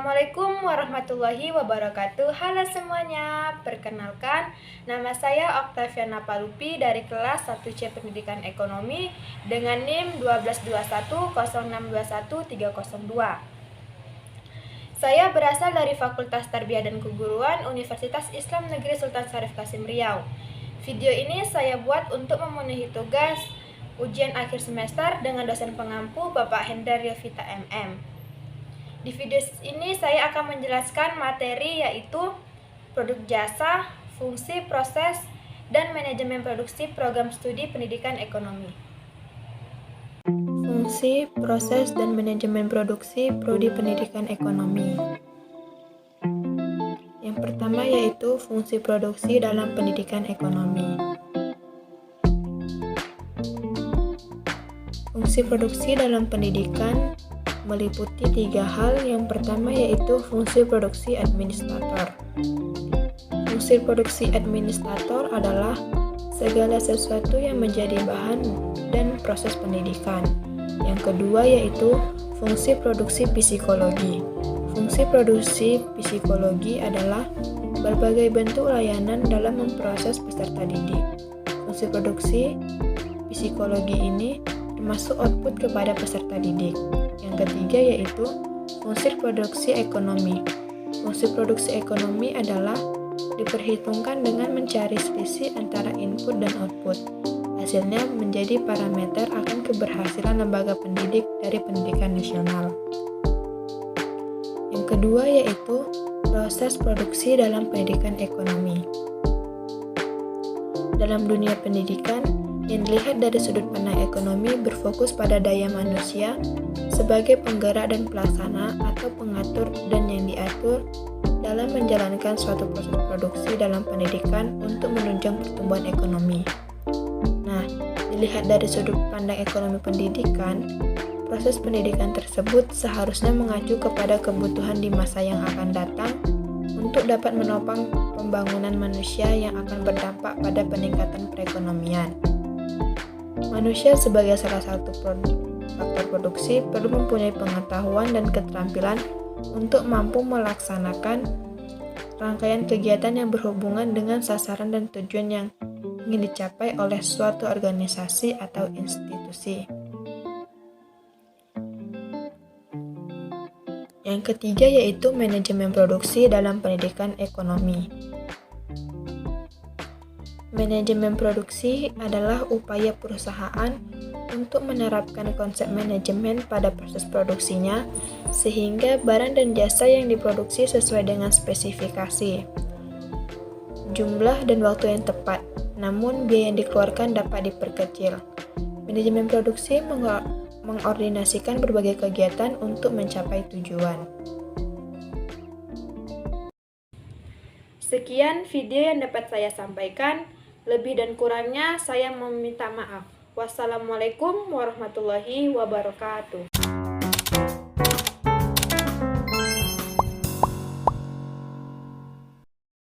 Assalamualaikum warahmatullahi wabarakatuh. Halo semuanya, perkenalkan nama saya Oktaviana Palupi dari kelas 1C Pendidikan Ekonomi dengan NIM 12210621302. Saya berasal dari Fakultas Tarbiyah dan Keguruan Universitas Islam Negeri Sultan Syarif Kasim Riau. Video ini saya buat untuk memenuhi tugas ujian akhir semester dengan dosen pengampu Bapak Hendar Yovita MM. Di video ini saya akan menjelaskan materi yaitu produk jasa, fungsi, proses, dan manajemen produksi program studi pendidikan ekonomi. Fungsi, proses, dan manajemen produksi prodi pendidikan ekonomi. Yang pertama yaitu fungsi produksi dalam pendidikan ekonomi. Fungsi produksi dalam pendidikan meliputi 3 hal. Yang pertama yaitu fungsi produksi administrator. Fungsi produksi administrator adalah segala sesuatu yang menjadi bahan dan proses pendidikan. Yang kedua yaitu fungsi produksi psikologi. Fungsi produksi psikologi adalah berbagai bentuk layanan dalam memproses peserta didik. Fungsi produksi psikologi ini termasuk output kepada peserta didik. Yang ketiga yaitu fungsi produksi ekonomi. Fungsi produksi ekonomi adalah diperhitungkan dengan mencari selisih antara input dan output. Hasilnya menjadi parameter akan keberhasilan lembaga pendidik dari pendidikan nasional. Yang kedua yaitu proses produksi dalam pendidikan ekonomi. Dalam dunia pendidikan, yang dilihat dari sudut pandang ekonomi berfokus pada daya manusia sebagai penggerak dan pelaksana atau pengatur dan yang diatur dalam menjalankan suatu proses produksi dalam pendidikan untuk menunjang pertumbuhan ekonomi. Nah, dilihat dari sudut pandang ekonomi pendidikan, proses pendidikan tersebut seharusnya mengacu kepada kebutuhan di masa yang akan datang untuk dapat menopang pembangunan manusia yang akan berdampak pada peningkatan perekonomian. Manusia sebagai salah satu faktor produksi perlu mempunyai pengetahuan dan keterampilan untuk mampu melaksanakan rangkaian kegiatan yang berhubungan dengan sasaran dan tujuan yang ingin dicapai oleh suatu organisasi atau institusi. Yang ketiga yaitu manajemen produksi dalam pendidikan ekonomi. Manajemen produksi adalah upaya perusahaan untuk menerapkan konsep manajemen pada proses produksinya sehingga barang dan jasa yang diproduksi sesuai dengan spesifikasi, jumlah dan waktu yang tepat, namun biaya yang dikeluarkan dapat diperkecil. Manajemen produksi mengordinasikan berbagai kegiatan untuk mencapai tujuan. Sekian video yang dapat saya sampaikan. Lebih dan kurangnya saya meminta maaf. Wassalamualaikum warahmatullahi wabarakatuh.